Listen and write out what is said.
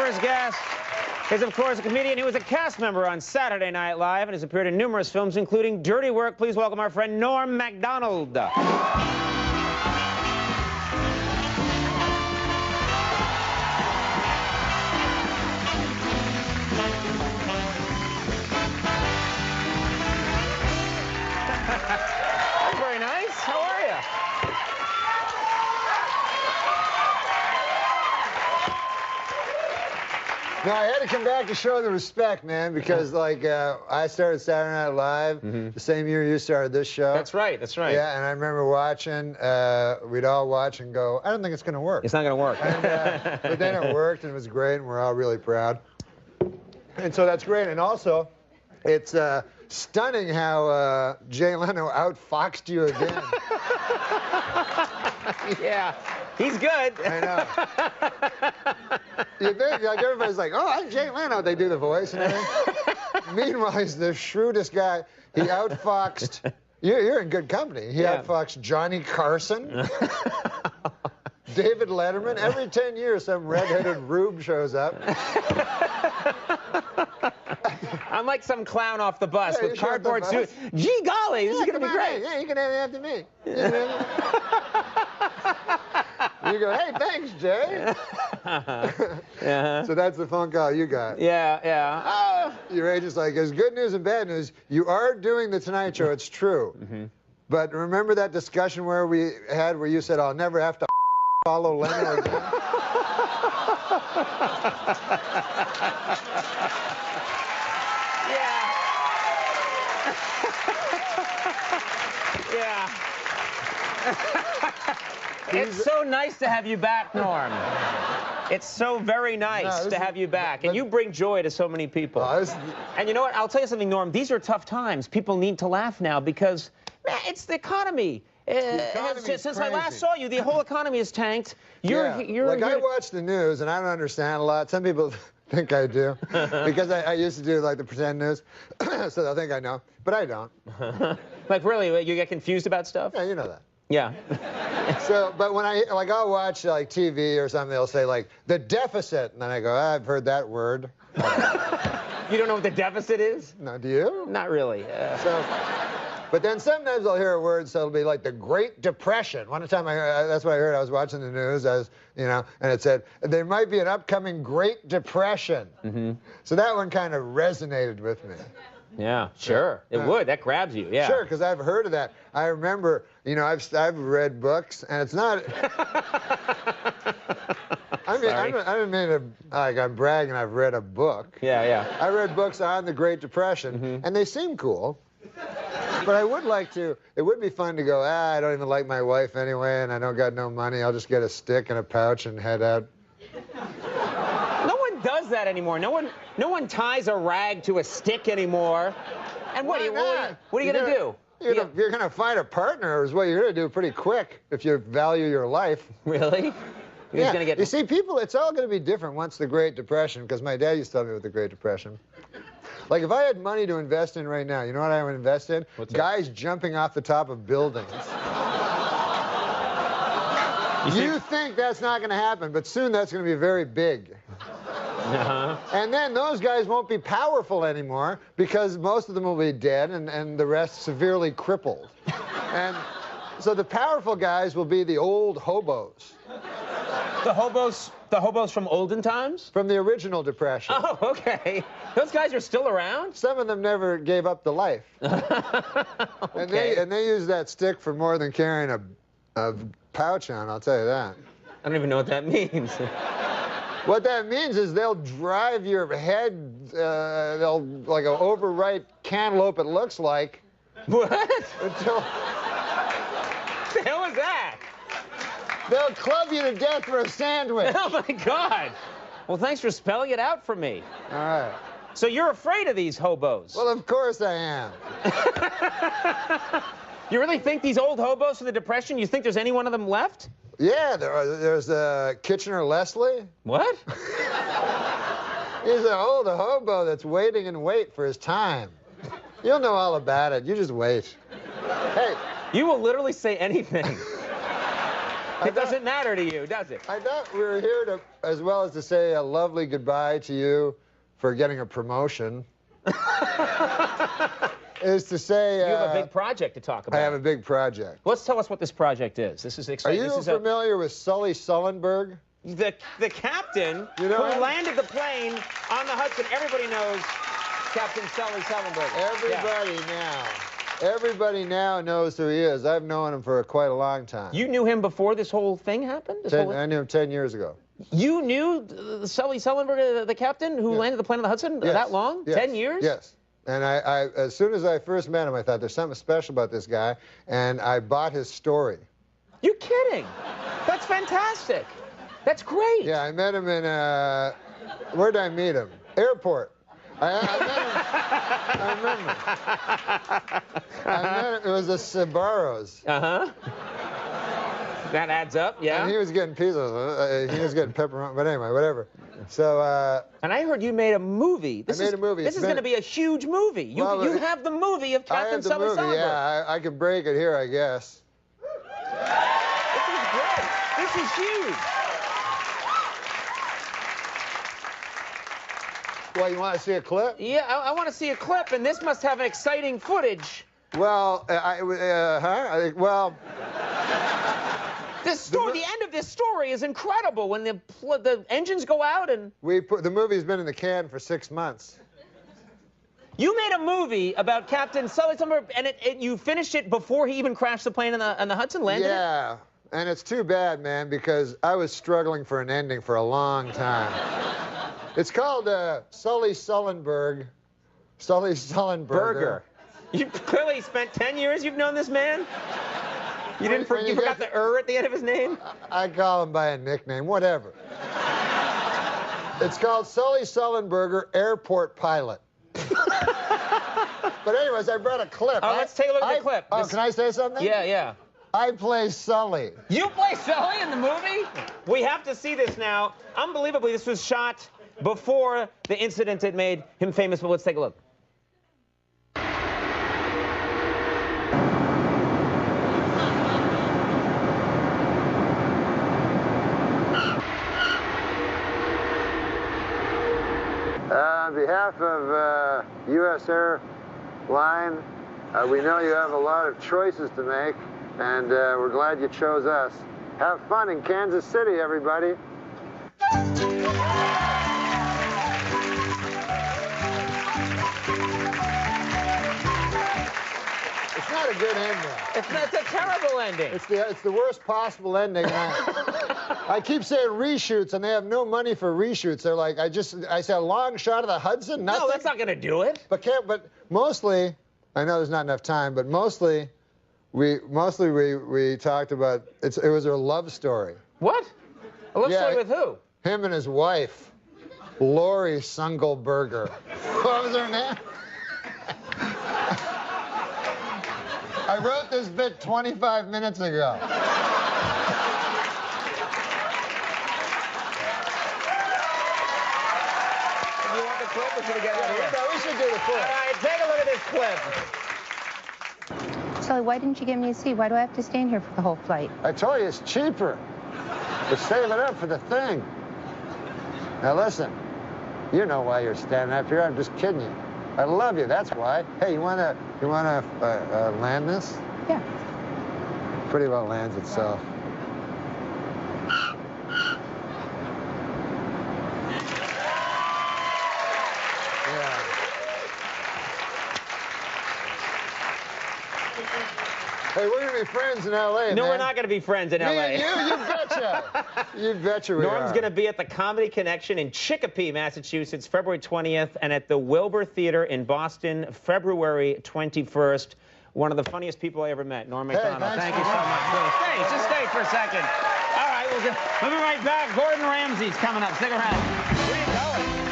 first guest is, of course, a comedian who was a cast member on Saturday Night Live and has appeared in numerous films, including Dirty Work. Please welcome our friend Norm MacDonald. That's very nice. How are you? No, I had to come back to show the respect, man, because, like, I started Saturday Night Live the same year you started this show. That's right, that's right. Yeah, and I remember watching, we'd all watch and go, I don't think it's going to work. It's not going to work. And, but then it worked, and it was great, and we're all really proud. And so that's great. And also, it's stunning how Jay Leno outfoxed you again. Yeah, he's good. I know. You think, like, everybody's like, oh, I'm Jay Leno. They do the voice and everything. Meanwhile, he's the shrewdest guy. He outfoxed, you're in good company. He outfoxed Johnny Carson, David Letterman. Every 10 years, some redheaded rube shows up. I'm like some clown off the bus Yeah, with cardboard suit. Gee golly, this is going to be great. Yeah, you can have it after me. You go, hey, thanks, Jay. So that's the phone call you got. Yeah, yeah. Your agent's like, there's good news and bad news. You are doing the Tonight Show, it's true. But remember that discussion where you said, I'll never have to follow Leno again? Yeah. It's so nice to have you back, Norm. It's so very nice to have you back. And you bring joy to so many people. And you know what? I'll tell you something, Norm. These are tough times. People need to laugh now because, man, it's the economy. Since I last saw you, the whole economy is tanked. I watch the news, and I don't understand a lot. Some people think I do, because I used to do, like, the pretend news, so they'll think I know, but I don't. Like, really? You get confused about stuff? Yeah, you know that. Yeah. So, but when I'll watch, like, TV or something, they'll say, like, the deficit, and then I go, I've heard that word. You don't know what the deficit is? No, do you? Not really. But then sometimes I'll hear a word, so it'll be like the Great Depression. One time that's what I heard. I was watching the news, and it said, there might be an upcoming Great Depression. So that one kind of resonated with me. Yeah, sure. It would. That grabs you, yeah. Sure, because I've heard of that. I remember, I've read books, and it's not... I didn't mean to, like, I'm bragging I've read a book. Yeah, yeah. I read books on the Great Depression, and they seem cool. But I would like to, it would be fun to go, I don't even like my wife anyway, and I don't got no money. I'll just get a stick and a pouch and head out. No one does that anymore. No one ties a rag to a stick anymore. And what are you going to do? You're going to find a partner is what you're going to do pretty quick if you value your life. Really? You're gonna get... You see, people, it's all going to be different once the Great Depression, because my dad used to tell me about the Great Depression. Like, if I had money to invest in right now, you know what I would invest in? What's Guys jumping off the top of buildings. You think that's not going to happen, but soon that's going to be very big. And then those guys won't be powerful anymore because most of them will be dead and the rest severely crippled. And so the powerful guys will be the old hobos. The hobos from olden times? From the original Depression. Oh, okay. Those guys are still around? Some of them never gave up the life. Okay. And they use that stick for more than carrying a pouch on, I'll tell you that. I don't even know what that means. What that means is they'll drive your head, they'll, like an overripe cantaloupe it looks like. What? Until... What the hell is that? They'll club you to death for a sandwich. Oh, my God. Well, thanks for spelling it out for me. All right. So you're afraid of these hobos? Well, of course I am. You really think these old hobos from the Depression, you think there's any one of them left? Yeah, there's Kitchener Leslie. What? He's an old hobo that's waiting in wait for his time. You'll know all about it. You just wait. Hey. You will literally say anything. It doesn't matter to you, does it? I thought we were here to, as well as to say a lovely goodbye to you for getting a promotion. Is to say... You have a big project to talk about. I have a big project. Let's tell us what this project is. This is exciting. Are you familiar with Sully Sullenberg? The captain who landed the plane on the Hudson. Everybody knows Captain Sully Sullenberg. Everybody now knows who he is. I've known him for quite a long time. You knew him before this whole thing happened? I knew him 10 years ago. You knew Sully Sullenberg, the captain who landed the plane on the Hudson that long? Yes. 10 years? Yes. And I, as soon as I first met him, I thought there's something special about this guy, and I bought his story. You're kidding. That's fantastic. That's great. Yeah, I met him in, where did I meet him? Airport. I met him. It was a Sbarro's. Uh-huh. That adds up, yeah. And he was getting pizzas. He was getting pepperoni, but anyway, whatever. So, and I heard you made a movie. I made a movie. This is going to be a huge movie. You have the movie of Captain Sully Sullenberg. Yeah, I can break it here, I guess. This is great. This is huge. Well, you want to see a clip? Yeah, I want to see a clip, and this must have an exciting footage. Well, well... This story, the end of this story is incredible. When the engines go out and... The movie's been in the can for 6 months. You made a movie about Captain Sully Sullenberg, and you finished it before he even crashed the plane on the Hudson, landed Yeah, and it's too bad, man, because I was struggling for an ending for a long time. It's called Sully Sullenberg. Sully Sullenberger. You clearly spent 10 years you've known this man? You forgot the at the end of his name? I call him by a nickname, whatever. It's called Sully Sullenberger, Airport Pilot. But anyways, I brought a clip. Oh, let's take a look at the clip. Oh, can I say something? Yeah, yeah. I play Sully. You play Sully in the movie? We have to see this now. Unbelievably, this was shot before the incident that made him famous, but let's take a look. On behalf of U.S. Airline, we know you have a lot of choices to make, and we're glad you chose us. Have fun in Kansas City, everybody. It's not a good ending. It's a terrible ending. It's the worst possible ending. I keep saying reshoots, and they have no money for reshoots. They're like, I said a long shot of the Hudson. Nothing. No, that's not going to do it. But mostly, I know there's not enough time, but mostly we talked about it was a love story. What? A love story with who? Him and his wife, Lori Sungelberger. What was her name? I wrote this bit 25 minutes ago. You want the clip, or should we get out of here? No, we should do the clip. All right, take a look at this clip. Sully, why didn't you give me a seat? Why do I have to stand here for the whole flight? I told you it's cheaper. We're saving up for the thing. Now listen, you know why you're standing up here. I'm just kidding you. I love you, that's why. Hey, you wanna land this? Yeah. Pretty well lands itself. Yeah. Hey, we're gonna be friends in L.A., No, man. we're not gonna be friends in L.A. Me and you betcha. You betcha we Norm's are. going to be at the Comedy Connection in Chicopee, Massachusetts, February 20th, and at the Wilbur Theater in Boston, February 21st. One of the funniest people I ever met, Norm MacDonald. Thank you so much. Just stay for a second. All right, we'll be right back. Gordon Ramsay's coming up. Stick around. Where are you going?